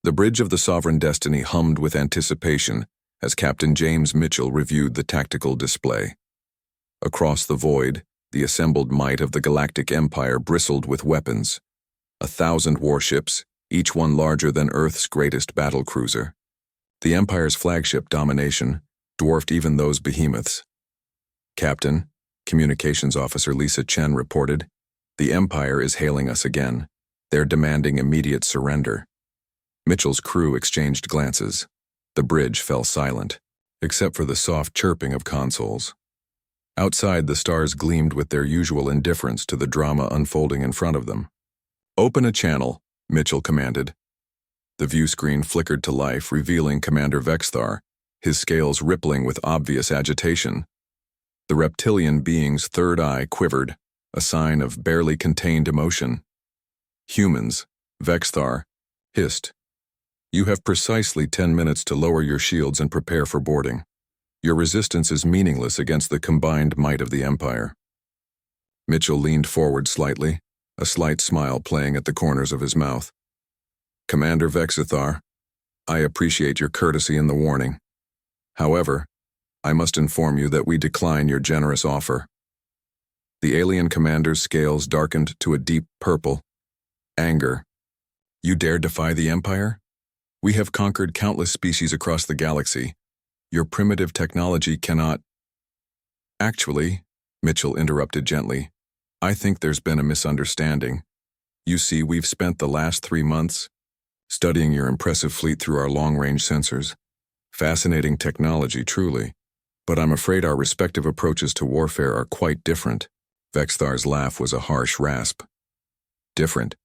The bridge of the Sovereign Destiny hummed with anticipation as Captain James Mitchell reviewed the tactical display. Across the void, the assembled might of the Galactic Empire bristled with weapons. 1,000 warships, each one larger than Earth's greatest battlecruiser. The Empire's flagship domination dwarfed even those behemoths. Captain, Communications Officer Lisa Chen reported, "The Empire is hailing us again. They're demanding immediate surrender." Mitchell's crew exchanged glances. The bridge fell silent, except for the soft chirping of consoles. Outside, the stars gleamed with their usual indifference to the drama unfolding in front of them. "Open a channel," Mitchell commanded. The view screen flickered to life, revealing Commander Vexthar, his scales rippling with obvious agitation. The reptilian being's third eye quivered, a sign of barely contained emotion. "Humans," Vexthar hissed. "You have precisely 10 minutes to lower your shields and prepare for boarding. Your resistance is meaningless against the combined might of the Empire." Mitchell leaned forward slightly, a slight smile playing at the corners of his mouth. "Commander Vexthar, I appreciate your courtesy in the warning. However, I must inform you that we decline your generous offer." The alien commander's scales darkened to a deep purple. Anger. "You dare defy the Empire? We have conquered countless species across the galaxy. Your primitive technology cannot—" "Actually," Mitchell interrupted gently, "I think there's been a misunderstanding. You see, we've spent the last 3 months studying your impressive fleet through our long-range sensors. Fascinating technology, truly. But I'm afraid our respective approaches to warfare are quite different." Vexthar's laugh was a harsh rasp. "Different?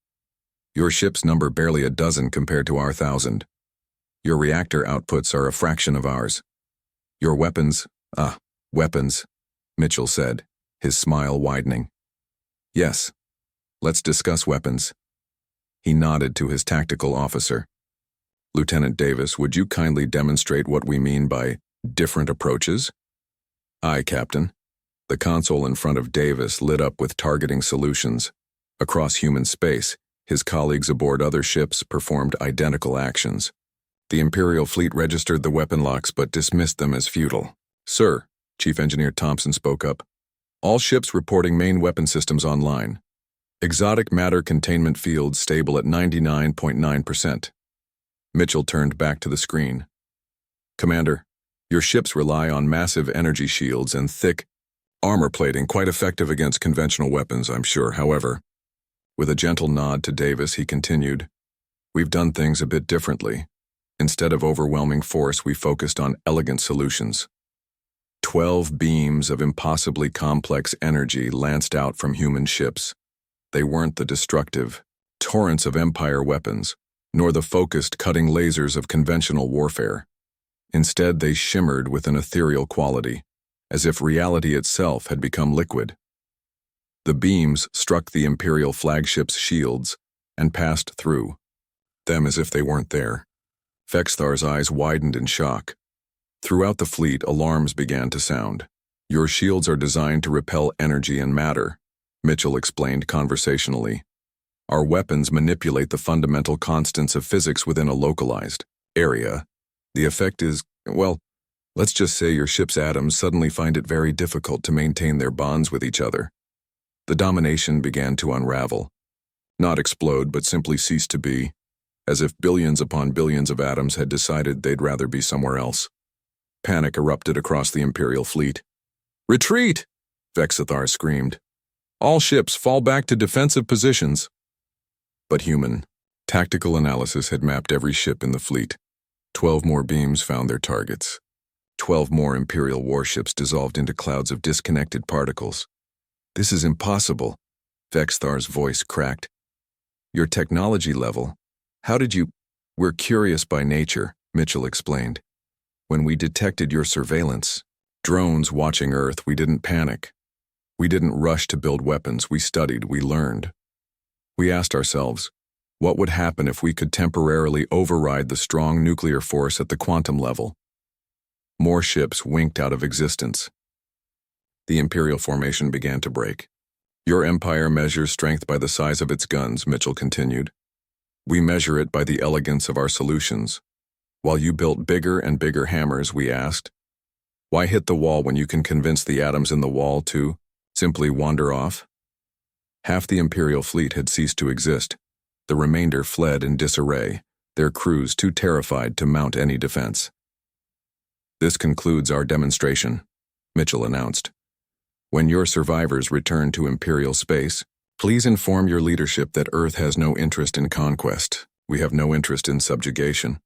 Your ships number barely a dozen compared to our 1,000. Your reactor outputs are a fraction of ours. Your weapons, weapons," Mitchell said, his smile widening. "Yes, let's discuss weapons." He nodded to his tactical officer. "Lieutenant Davis, would you kindly demonstrate what we mean by different approaches?" "Aye, Captain." The console in front of Davis lit up with targeting solutions. Across human space, his colleagues aboard other ships performed identical actions. The Imperial fleet registered the weapon locks but dismissed them as futile. "Sir," Chief Engineer Thompson spoke up, "all ships reporting main weapon systems online. Exotic matter containment fields stable at 99.9%. Mitchell turned back to the screen. "Commander, your ships rely on massive energy shields and thick armor plating, quite effective against conventional weapons, I'm sure. However," with a gentle nod to Davis, he continued, "we've done things a bit differently. Instead of overwhelming force, we focused on elegant solutions. 12 beams of impossibly complex energy lanced out from human ships. They weren't the destructive torrents of Empire weapons, nor the focused cutting lasers of conventional warfare. Instead, they shimmered with an ethereal quality, as if reality itself had become liquid. The beams struck the Imperial flagship's shields and passed through them as if they weren't there." Vexthar's eyes widened in shock. Throughout the fleet, alarms began to sound. "Your shields are designed to repel energy and matter," Mitchell explained conversationally. "Our weapons manipulate the fundamental constants of physics within a localized area. The effect is, well, let's just say your ship's atoms suddenly find it very difficult to maintain their bonds with each other." The domination began to unravel. Not explode, but simply cease to be, as if billions upon billions of atoms had decided they'd rather be somewhere else. Panic erupted across the Imperial fleet. "Retreat!" Vexthar screamed. "All ships fall back to defensive positions." But human tactical analysis had mapped every ship in the fleet. 12 more beams found their targets. 12 more Imperial warships dissolved into clouds of disconnected particles. "This is impossible," Vexthar's voice cracked. "Your technology level, how did you—" "We're curious by nature," Mitchell explained. "When we detected your surveillance drones watching Earth, we didn't panic. We didn't rush to build weapons. We studied, we learned. We asked ourselves, what would happen if we could temporarily override the strong nuclear force at the quantum level?" More ships winked out of existence. The Imperial formation began to break. "Your Empire measures strength by the size of its guns," Mitchell continued. We measure it by the elegance of our solutions. While you built bigger and bigger hammers, we asked, why hit the wall when you can convince the atoms in the wall to simply wander off? Half the Imperial fleet had ceased to exist. The remainder fled in disarray, their crews too terrified to mount any defense. This concludes our demonstration, Mitchell announced. When your survivors return to Imperial space, please inform your leadership that Earth has no interest in conquest. We have no interest in subjugation.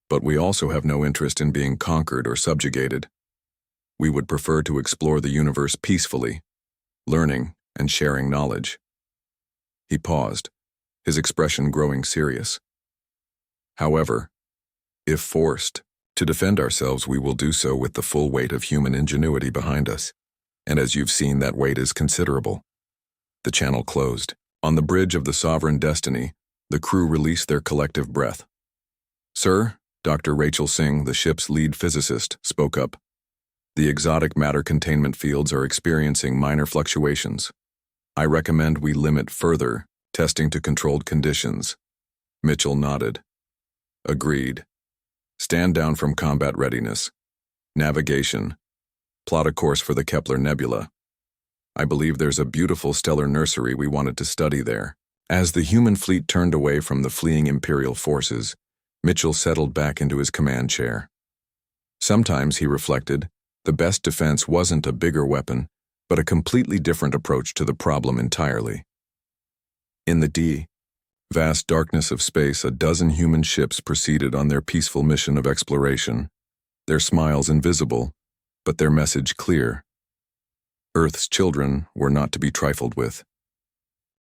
But we also have no interest in being conquered or subjugated. We would prefer to explore the universe peacefully, learning and sharing knowledge. He paused, his expression growing serious. However, if forced to defend ourselves, we will do so with the full weight of human ingenuity behind us. And as you've seen, that weight is considerable. The channel closed. On the bridge of the Sovereign Destiny, the crew released their collective breath. Sir, Dr. Rachel Singh, the ship's lead physicist, spoke up. The exotic matter containment fields are experiencing minor fluctuations. I recommend we limit further testing to controlled conditions. Mitchell nodded. Agreed. Stand down from combat readiness. Navigation. Plot a course for the Kepler Nebula. I believe there's a beautiful stellar nursery we wanted to study there. As the human fleet turned away from the fleeing Imperial forces, Mitchell settled back into his command chair. Sometimes, he reflected, the best defense wasn't a bigger weapon, but a completely different approach to the problem entirely. In the vast darkness of space, a dozen human ships proceeded on their peaceful mission of exploration, their smiles invisible, but their message clear. Earth's children were not to be trifled with.